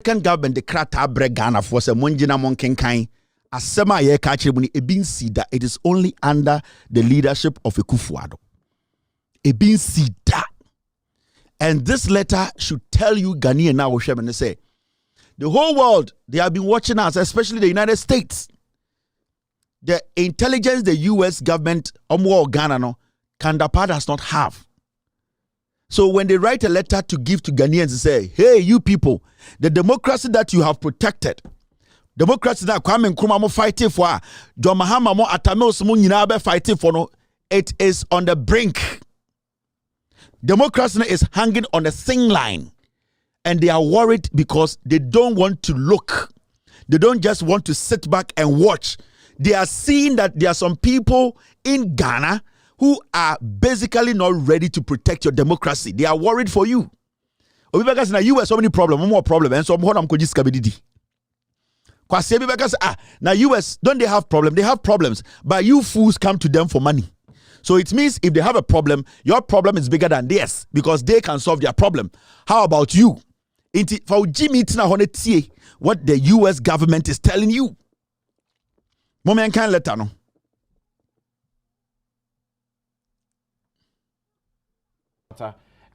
American government the krata bre Ghana for se monjina monkenkan asema ye ka kire mu ni ebin sida. It is only under the leadership of Akufo-Addo. Ebin sida. And this letter should tell you Ghanaian now and say the whole world, they have been watching us, especially the United States. The intelligence the US government Ghana no counterpart does not have. So when they write a letter to give to Ghanaians and say, hey, you people, the democracy that you have protected, democracy that Kwame Nkrumah mo fighting for, John Mahama mo Atamils mo nyina be fighting for, no, it is on the brink. Democracy is hanging on a thin line. And they are worried because they don't want to look. They don't just want to sit back and watch. They are seeing that there are some people in Ghana who are basically not ready to protect your democracy. They are worried for you. Because in the US, so many problems, more problems, and so I'm going to because now US, don't they have problems? They have problems, but you fools come to them for money. So it means if they have a problem, your problem is bigger than theirs because they can solve their problem. How about you? For Jimmy what the US government is telling you. Moment can let no.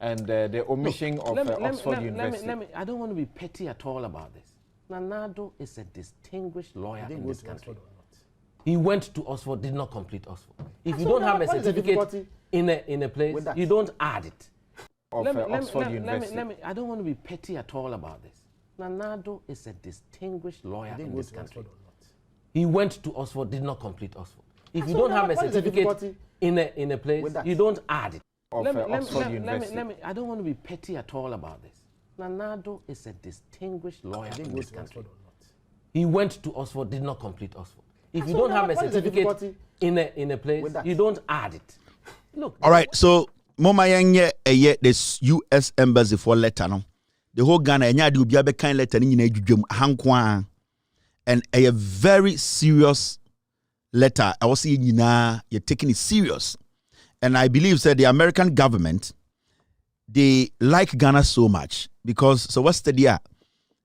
And the omission of Oxford University. I don't want to be petty at all about this. Nana Addo is a distinguished lawyer in this country. He went to Oxford, did not complete Oxford. If you don't have a certificate in a place, you don't add it. Oxford University. I don't want to be petty at all about this. Nana Addo is a distinguished lawyer in this country. He went to Oxford, did not complete Oxford. If you don't have a certificate in a place, you don't add it. Oxford University. I don't want to be petty at all about this. Nana Addo is a distinguished lawyer in this country. He went to Oxford, did not complete Oxford. If you don't have a certificate in a place, you don't add it. Look. All right, so Mama Yanye this US embassy for letter no. The whole Ghana enya de obi abekan letter ni nyina adwudwam hankwa, and a very serious letter. I was saying you're taking it serious. And I believe that the American government, they like Ghana so much because so what's the deal?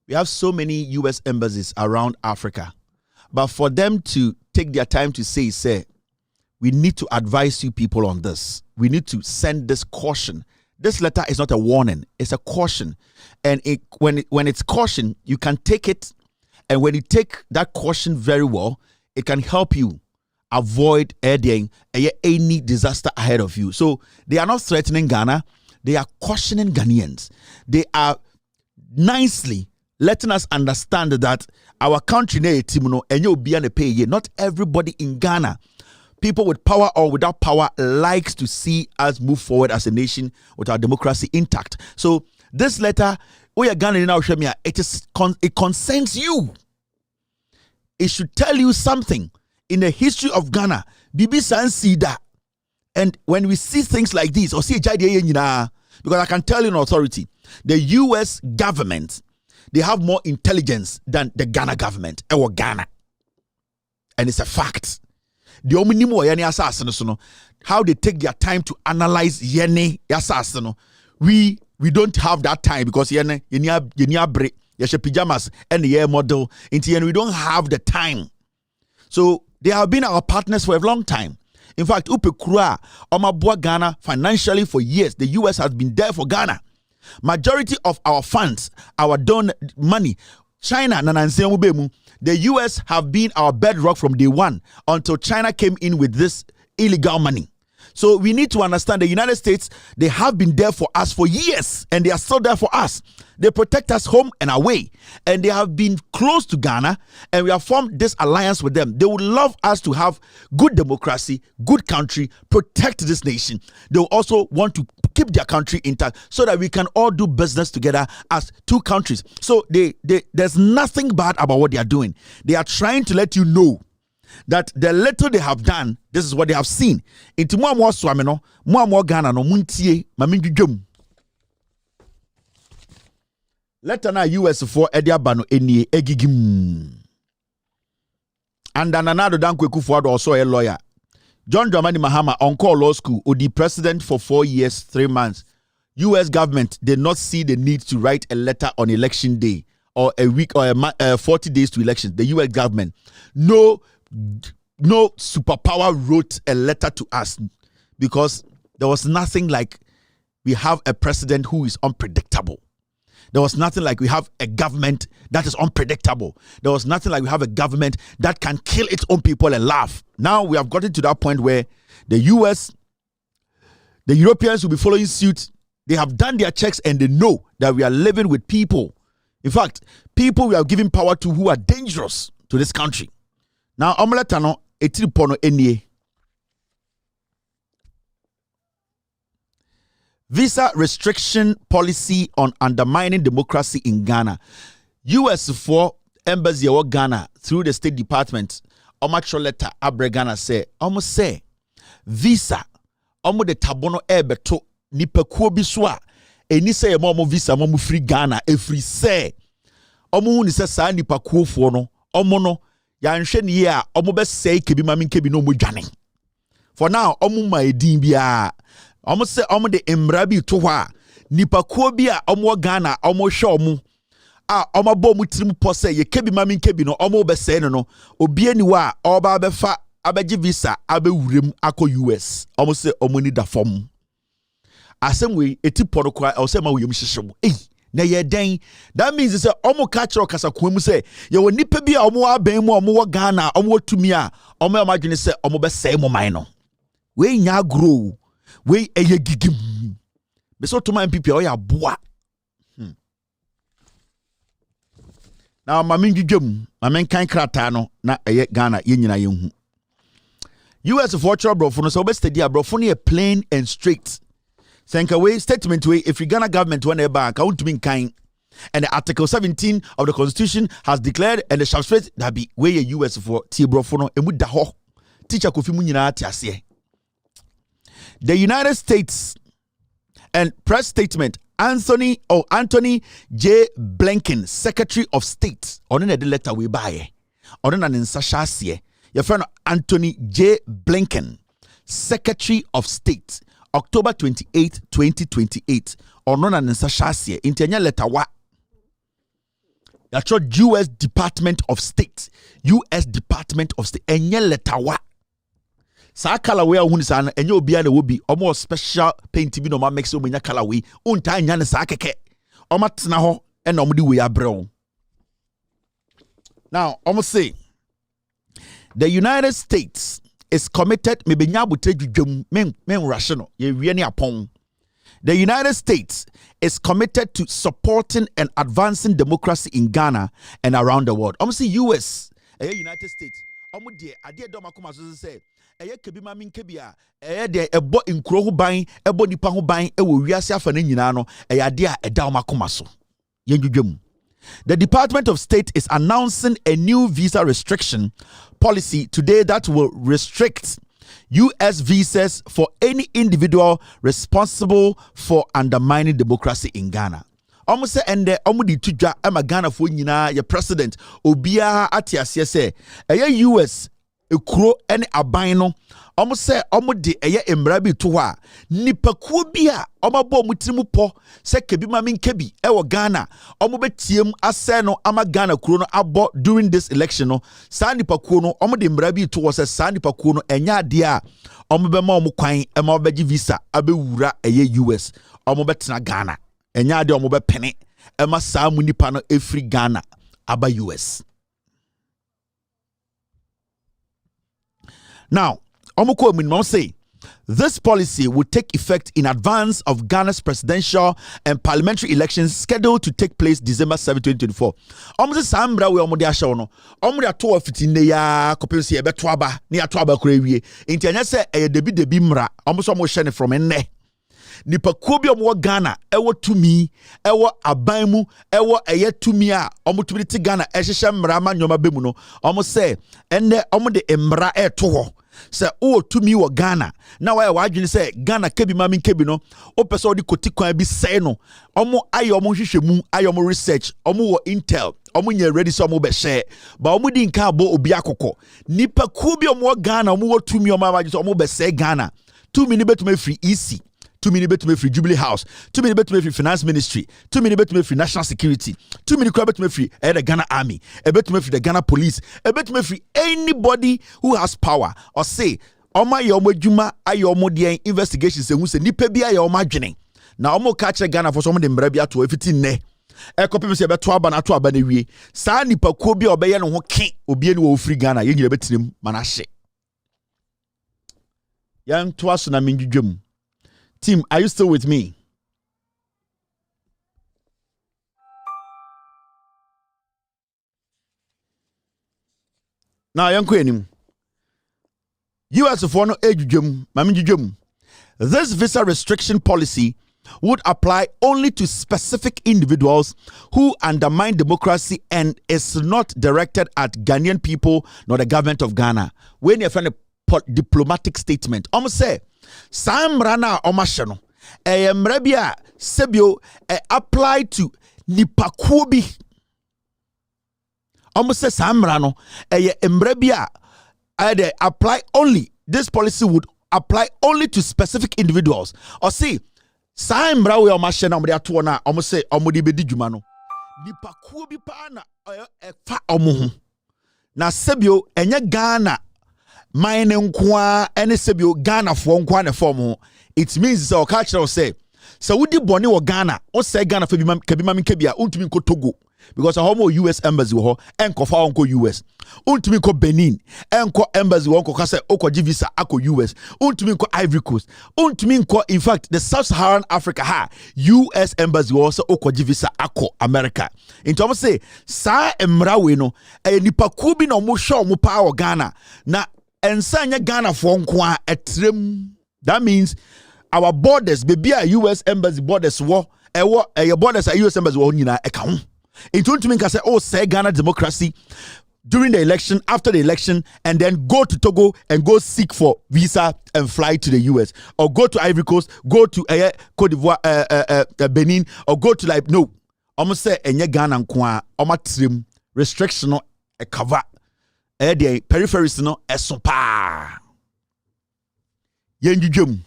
We have so many US embassies around Africa. But for them to take their time to say, we need to advise you people on this. We need to send this caution. This letter is not a warning, it's a caution. And when it's caution, you can take it. And when you take that caution very well, it can help you avoid any disaster ahead of you. So they are not threatening Ghana. They are cautioning Ghanaians. They are nicely letting us understand that our country, not everybody in Ghana, people with power or without power, likes to see us move forward as a nation with our democracy intact. So this letter, it concerns you. It should tell you something. In the history of Ghana, Bibi Sansida, and when we see things like this, or see because I can tell you in authority, the US government, they have more intelligence than the Ghana government, or Ghana. And it's a fact. The omnimo assassin, how they take their time to analyze yene assassin. We don't have that time because yene bre pajamas and the air model. We don't have the time. So they have been our partners for a long time. In fact, Upekura, Omabua Ghana financially for years. The US has been there for Ghana. Majority of our funds, our donor money, China, the US have been our bedrock from day one until China came in with this illegal money. So we need to understand the United States, they have been there for us for years and they are still there for us. They protect us home and away. And they have been close to Ghana and we have formed this alliance with them. They would love us to have good democracy, good country, protect this nation. They will also want to keep their country intact so that we can all do business together as two countries. So there's nothing bad about what they are doing. They are trying to let you know that the little they have done, this is what they have seen. Into more swamino, more Ghana no muntie, mamindjum. Let na US for Ediabano eni egigim. And another Dankwe Kufuor also a lawyer. John Dramani Mahama on call law school, or the president for 4 years, 3 months. US government did not see the need to write a letter on election day or a week or 40 days to elections, the US government, no superpower wrote a letter to us because there was nothing like we have a president who is unpredictable. There was nothing like we have a government that is unpredictable. There was nothing like we have a government that can kill its own people and laugh. Now we have gotten to that point where the US, the Europeans will be following suit. They have done their checks and they know that we are living with people. In fact, people we are giving power to who are dangerous to this country. Now, omeletano etiripono enie. Visa restriction policy on undermining democracy in Ghana. US for embassy of Ghana through the State Department. Omatro letter abre Ghana say, almost say, visa, omo de tabono ebeto nipa kuo bi so a eni say mo visa mo free Ghana every say. Omo hu ni say sa nipa kuo fo no, omo no ya nhwe ne ye a omo be say kebi ma kebi no mo dwane. For now, omo ma edin bia. Omo se omo de emra bi to hɔ a nipa kuo bi a omo Ghana omo hwɛ omo a omo bɔ mu tirim pɔ sɛ ye kebi ma kebi no omo be sɛ no obi ani wa oba befa abegye visa abewurem akɔ US omo se omo ni da fam asɛm we eti pɔ kwa o sɛ ma wo yem hyehyew na ye den that means sɛ omo ka kyerɛ kasa kwa mu sɛ ye wɔ nipa bi a omo aban mu omo wɔ Ghana omo tumi a omo amadwene sɛ omo be sɛ mo man no we nya grow we eye gigim be so to my people o ya boa now mama ndwedwam mama kan krata no na eye Ghana ye nyina ye hu US virtual brofo no so be steady abrofo no plain and straight thank away statement way if Ghana government when back I want to be kind and the article 17 of the constitution has declared and the shall straight that be way US for ti brofo no emu da ho teacher kofi mu nyina ati ase. The United States and press statement Anthony J. Blinken, Secretary of State, on the letter we buy. On an insashasye. Your friend Anthony J. Blinken, Secretary of State, October 28, 2028. On an insashasye. Intenya letter wa. That's what US Department of State. US Department of State. Enye letter wa. Sa colorway a hun sa na enye obi a na wo bi omo special paint bi no ma mix o menya colorway unta nya ne sa keke omo tena ho e na omo di we abrɛw. Now omo say the United States is committed me benya abotre dwudwam men rational ye wie ne apon. The United States is committed to supporting and advancing democracy in Ghana and around the world. Omo say US United States omo de ade do makoma so say eye kebi ma kebi a eye de ebo nkuro ho ban ebo nipa ho ban e wo wiase afa na nyina no eye ade a eda o makoma so yendwudwam. The Department of State is announcing a new visa restriction policy today that will restrict US visas for any individual responsible for undermining democracy in Ghana. Almost say ende omudi tudwa ama Ghana fo nyina ye president obia atiase se eye US ekuro ene aban no omo se omo de eye emra bi to hɔ a nipakuo bi a omabo mutirim pɔ se kebi ma kebi e wo Ghana omo betiem asɛ no ama Ghana kuro no abɔ during this election no sa nipakuo no omo de emra bi to hɔ se sa nipakuo no enya ade a omo be ma omo kwan e ma obegye visa abewura eye US omo betena Ghana enya ade omo be pene e ma sa mu nipa no efri Ghana aba US. Now, Omoko Minimum say this policy will take effect in advance of Ghana's presidential and parliamentary elections scheduled to take place December 7, 2024. Omose sambra we omode ahye no. Omode ato afitine ya kopensi e beto aba, ne ato aba kora wie. Enti anya se debi mra. Omoso mo hye ne from enne. Nipa kuo bi omo Ghana ewo tumi ewo aban mu ewo eye tumi a omo tumi ti Ghana ehyehyɛ mra ma nyoma bemu no omo se enne omo de mra eto ho se o tumi wo Ghana na wa adwene se Ghana kebi ma kebi no o pese o di kotikwan bi sei no omo aye omo hwehwemu aye omo research omo wo intel omo nya ready so omo be share ba omo di nka abo obi akokɔ nipa kuo bi omo Ghana omo wo tumi omo adwene so omo be sei Ghana tumi ni betuma free easy 2 million betumi free Jubilee House, 2 million betumi free Finance Ministry, 2 million betumi free National Security, 2 million betumi free the Ghana Army, betumi free the Ghana Police, betumi free anybody who has power or say Oma yomo juma ayomo de investigations se hu se nipa bi ayomo adwene na omo ka kire Ghana for some de mbra bi ato afiti ne ekopem se beto aba na ato aba na wie saa nipa ko bi obeye no ho ke obi ni wo free Ghana ye nyira betirem mana hye yan to aso na menjudwam. Team, are you still with me? Now yanko enim US for no ejudwam mamjudwam. This visa restriction policy would apply only to specific individuals who undermine democracy and is not directed at Ghanaian people nor the government of Ghana. When you find a diplomatic statement, almost say Sam Rana Omashano, a mrebia sebio apply to Nipakubi. Almost say Sam Rano, a mrebia apply only. This policy would apply only to specific individuals. Or see, Sam Brawe Omashano, Mriatuana, almost say Omudi Bedijumano. Nipakubi pana fa omuhu. Na sebio enye Ghana. Mine nkwa ene sebio Ghana fo nkwa ne form. It means so culture say so wudi boni wo Ghana o say Ghana fa bi mami kebia untumi nko Togo because a homo US embassy wo ho enko fa onko US untumi nko Benin enko embassy wo onko ka say okoji visa ako US untumi nko Ivory Coast untumi nko in fact the Sub-Saharan Africa ha US embassy wo so okoji visa ako America into am say sa emra we no nipa ku bi na mo hwe mo pa wo Ghana na ensanya Ghana for nkwa etrem. That means our borders baby a US embassy borders wo your borders a US embassy wo nyina eka ho. Into to me can say oh say Ghana democracy during the election, after the election, and then go to Togo and go seek for visa and fly to the US, or go to Ivory Coast, go to Cote d'Ivoire, Benin, or go to like no. Almost say enye Ghana nkwa trim restriction no e cover the peripheries no esopa yenjujum.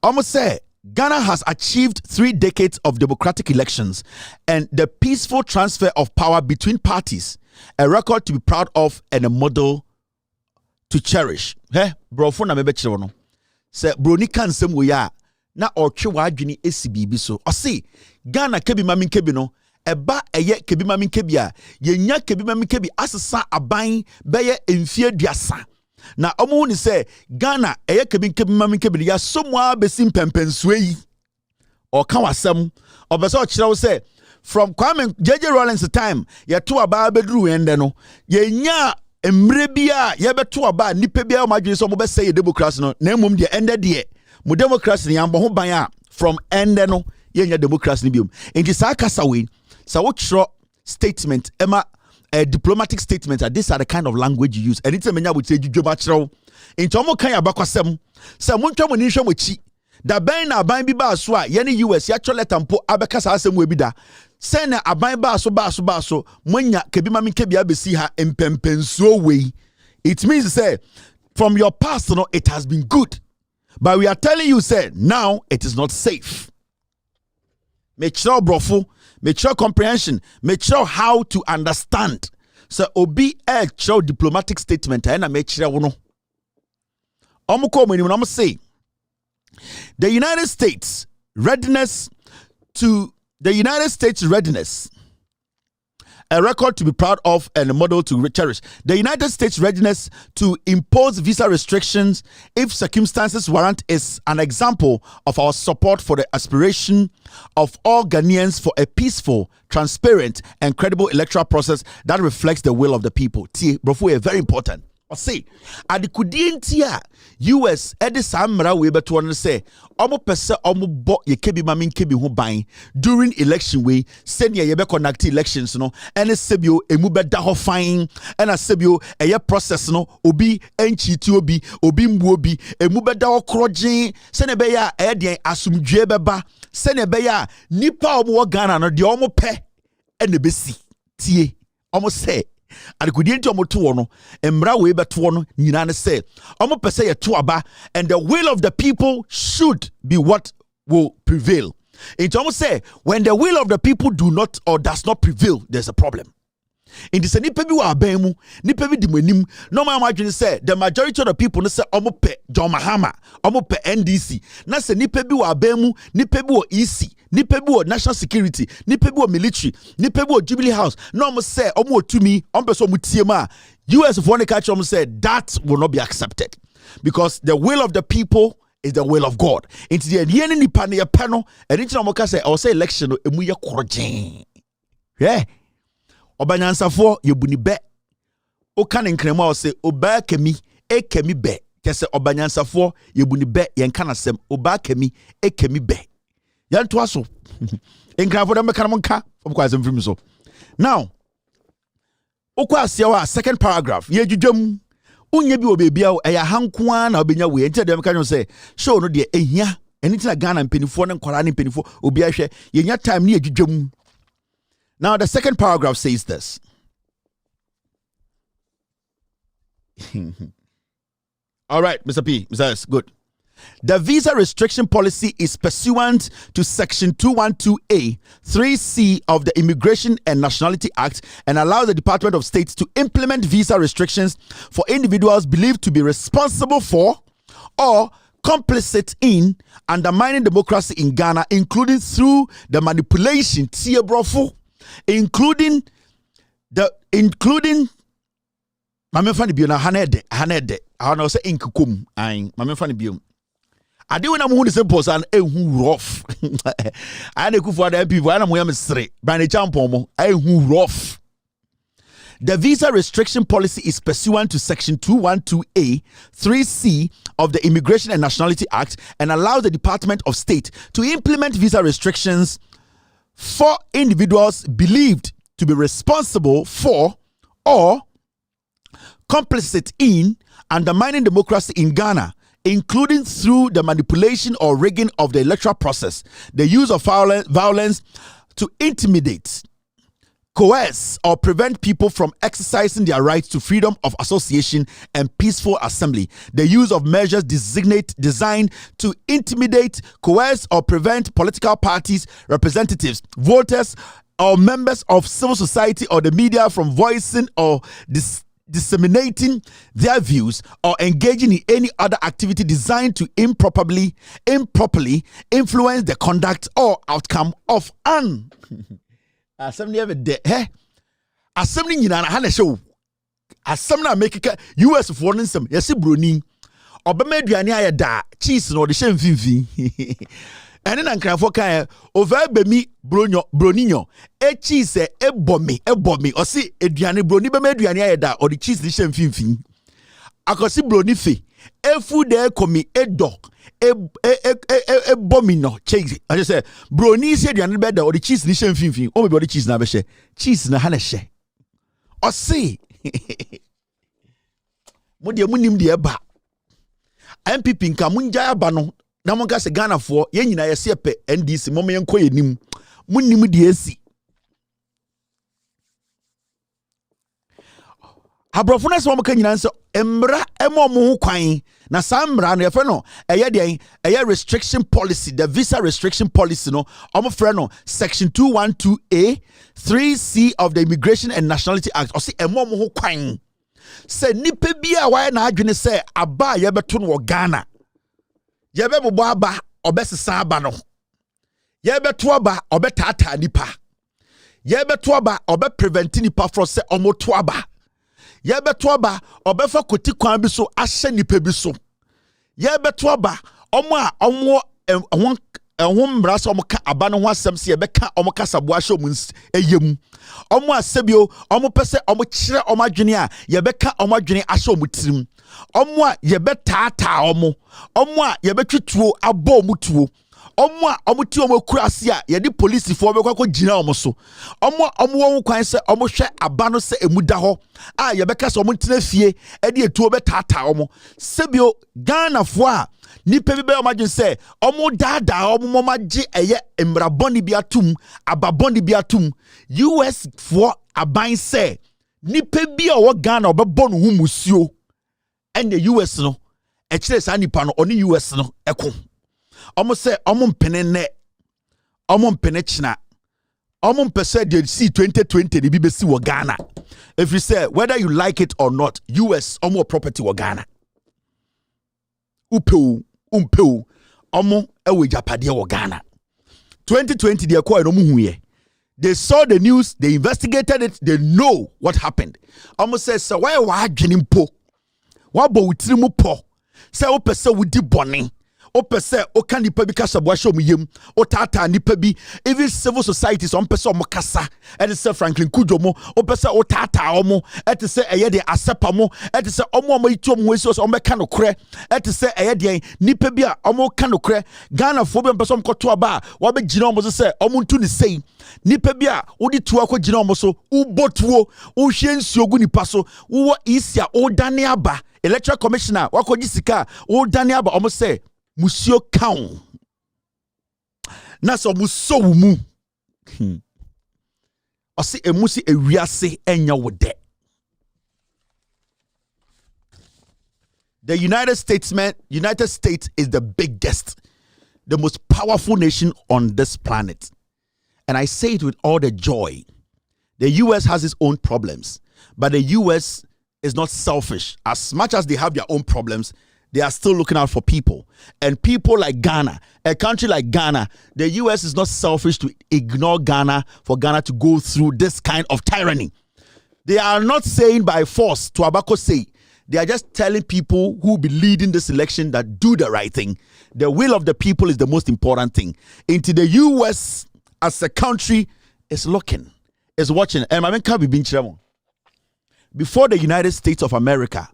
Almost say Ghana has achieved 3 decades of democratic elections and the peaceful transfer of power between parties, a record to be proud of and a model to cherish. Hey, bro, for na mebe chire no. Say broni kan sem we ya na otwe wadwene esi bibi so. O say Ghana kebi mami kebi no eba eye kebi mami kebi a yenya kebi mami kebi asesa aban beye emfie duasa. Na omo ni say Ghana eye kebi mami kebi ya somwa besim pempenswe yi o kan wasem obeso kire wo say from Kwame JJ Rawlings time ye to aba bedru ende no yenya emre bia ye beto aba nipa bia o madwene so mo be say democracy no na emom de ende de mo democracy ni ambo ho ban a from ende no yenya democracy ni biom enti sa kasa we sa wo kiro statement ema a diplomatic statement that these are the kind of language you use. And it's a menya would say judgment chro. Into mo kan abakwasem. Se mo ntwa mo ni hwe mo chi. Da ban na ban bi ba so a ye ne US ya chole tampo abekasa asem we bi da. Se na aban ba so monya kebi mami kebi abesi ha empempensuo we. It means say from your past no it has been good. But we are telling you say now it is not safe. Make sure brofo, make sure comprehension, make sure how to understand. So obi show diplomatic statement and make sure wono. Omuko mweni mo say the United States readiness, a record to be proud of and a model to cherish. The United States readiness to impose visa restrictions if circumstances warrant is an example of our support for the aspiration of all Ghanaians for a peaceful, transparent, and credible electoral process that reflects the will of the people. Tie, brofo, very important. I say, adikudientia US edisa mra we beto no say omo pese omo bo ye kebi mamin kebi ho ban during election we senior ye be conduct elections no ene sebio emu beda ho fine ena sebio eye process no obi enchiti obi mbu obi emu beda ho krogen sene be ya den asumdwe beba sene be ya nipa omo Ghana no de omo pe ene besi tie omo say adekudie nti omo to no embra we beto no nyina ne say omo pese ye to aba and the will of the people should be what will prevail. It almost say when the will of the people do not or does not prevail, there's a problem. In the nipa bi wa aban mu nipa bi di manim no ma adwene say the majority of the people no say omo pe John Mahama omo pe NDC na say nipa bi wa aban mu nipa bi wa EC nipa bi wa national security nipa bi wa military nipa bi wa Jubilee House no omo say omo otumi omo so omo tie ma US for ne catch omo say that will not be accepted because the will of the people is the will of God. Into the end nipa ne pe no enichina omo ka say I say election no emu ye korogen. Yeah. Obanyansafo yebuni be oka ne nkrema o se oba kemi ekemi be kese obanyansafo yebuni be yenka nasem oba kemi ekemi be yanto aso nkrafo dem ka no nka obukwa asem firi so. Now okwa asia wa second paragraph ye dwudwam unye bi obebia eya hankoa na obenya we enti dem ka no se show no de ehia enitina Ghana mpenifo ne nkwara ne mpenifo obi ahwe yenya time ne dwudwam. Now, the second paragraph says this. All right, Mr. P. Mr. S, good. The visa restriction policy is pursuant to Section 212A, 3C of the Immigration and Nationality Act and allows the Department of State to implement visa restrictions for individuals believed to be responsible for or complicit in undermining democracy in Ghana, including through the manipulation, including mame fani bio na hanede I know say inkukum ai mame fani bio ade we na mo hu se posan ehu rough I na kufu ada people I na mo yam sere ba na champon mo ehu rough. The visa restriction policy is pursuant to Section 212A, 3C of the Immigration and Nationality Act and allows the Department of State to implement visa restrictions for individuals believed to be responsible for or complicit in undermining democracy in Ghana, including through the manipulation or rigging of the electoral process, the use of violence to intimidate, coerce, or prevent people from exercising their rights to freedom of association and peaceful assembly, the use of measures designed to intimidate, coerce, or prevent political parties, representatives, voters, or members of civil society or the media from voicing or disseminating their views or engaging in any other activity designed to improperly influence the conduct or outcome of an assembly of the assembly nyina na hana show assembly make US for nsem yesi broni obema aduane ayeda cheese no de hye mfimfi ene na nkrafo kan over bemi broninyo cheese ebomi osi aduane broni bema aduane ayeda o de cheese de hye mfimfi akosi broni fe efu de komi edo bomi no cheese I just say broni se aduane be da o de cheese ni hye mfimfi o me be o de cheese na be hye cheese na hana hye o se mo de munim de eba MPP nka munja aba no na mo ga se Ghana fo ye nyina ye se pe NDC mo me enko yenim munim de esi abrofo na se mo ka nyina nso emra emo mo ho kwan na samra no ye fe no eye de eye restriction policy the visa restriction policy no omo frɛ no Section 212A 3C of the Immigration and Nationality Act o se emo mo ho kwan se nipa bia wa na adwene se aba ye beto no Ghana ye be bobo aba obesesa aba no ye beto aba obetata nipa ye beto aba obe prevent nipa from se omo to aba ye beto aba obefa koti kwan bi so ahye nipa bi so ye beto aba omo a omo ehun mbrasa omo ka aba no ho asem se ye beka omo kasabo ahye omo eyem omo asebio omo pese omo kire omo adwene a ye beka omo adwene ahye omo tirim omo a ye betata omo a ye betwituo abo omo tuo omo a omo ti omo kurase a ye di police fo bekwa gina omo so omo won kwan se omo hwe aba no se emuda ho a ye beka se omo ntena fie e de etuo betata omo sebio Ghana fo a nipa bi be omagin se omo dada omo momaje eye emraboni bi atum ababoni bi atum US for aban se nipa bi a wo Ghana obebɔ no hu musio and the US no e kire sa nipa no oni US no eko omo se omo mpene ne omo mpene china omo mpese de see 2020 de bi besi wo Ghana if you say whether you like it or not US omo property wo Ghana upeu omo ewe japade wo Ghana 2020 de ko no mu huye. They saw the news, they investigated it, they know what happened. Almost says, so why are you po? What about with po? Say, o pese with the bonning. O pese, o can the public casa washo me yim, o tata ni pebi, even civil societies on pese mokasa, and it's Franklin Kujomo, o pese o tata omo, et to say a yede asepamo, et to say omo itum wesos on mecano cre, et to say a yede ni pebia, omo cano cre, Ghana phobia person kotua ba, wabe ginomos say, omuntu ni say. Nipa bia odi tuwa ko gina omoso ubotuo wo hwensi oguni paso wo isia o dane aba electoral commissioner wako gisika o dane aba omo se musio kaun na so muso mu osi emusi ewiase enya wode. The United States is the biggest, the most powerful nation on this planet. And I say it with all the joy. The US has its own problems, but the US is not selfish. As much as they have their own problems, they are still looking out for people. And people like Ghana, a country like Ghana, the US is not selfish to ignore Ghana for Ghana to go through this kind of tyranny. They are not saying by force, to Abako say, they are just telling people who will be leading this election that do the right thing. The will of the people is the most important thing. Into the US as a country is looking, is watching. And my man can't be being before the United States of America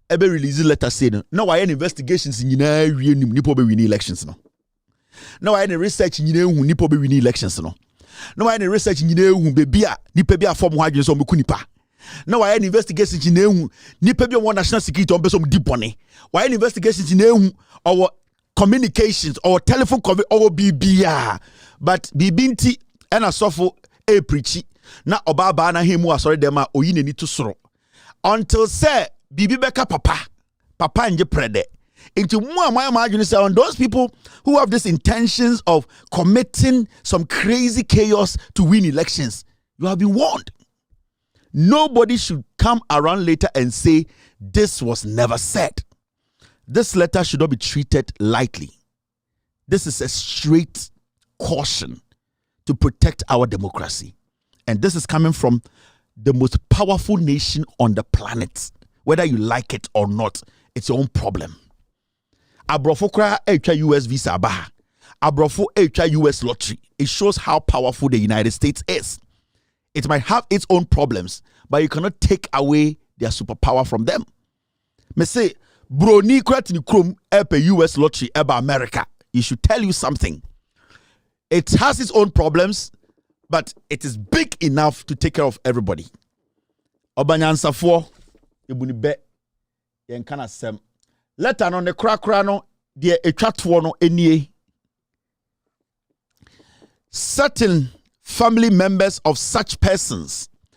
ever release a letter saying, no, I had investigations in Nipo be winning elections. No, I had research in Nipo be winning elections. No, I had research in Bebia, Nipebia form Hydrogen on Mukunipa. No, I had investigations in Nipebia one national security on Besom Dipone. Why investigations in our communications or telephone or BBR. But bibinti ena sofo e preachi na obaba na hemu asore dem a oyine ni to soro until say bibi beka papa nje prede into more my imagine say on those people who have these intentions of committing some crazy chaos to win elections. You have been warned. Nobody should come around later and say this was never said. This letter should not be treated lightly. This is a straight caution to protect our democracy. And this is coming from the most powerful nation on the planet. Whether you like it or not, it's your own problem. Abrofo kra echa US visa baha. Abrofo echa US lottery. It shows how powerful the United States is. It might have its own problems, but you cannot take away their superpower from them. Me say, bro, ni kratini krum epe US lottery eba America. It should tell you something. It has its own problems, but it is big enough to take care of everybody. Obanyansafo ebuni be yen kana sem. Letter no ne krakra no de etwatwo no enie. Certain family members of such persons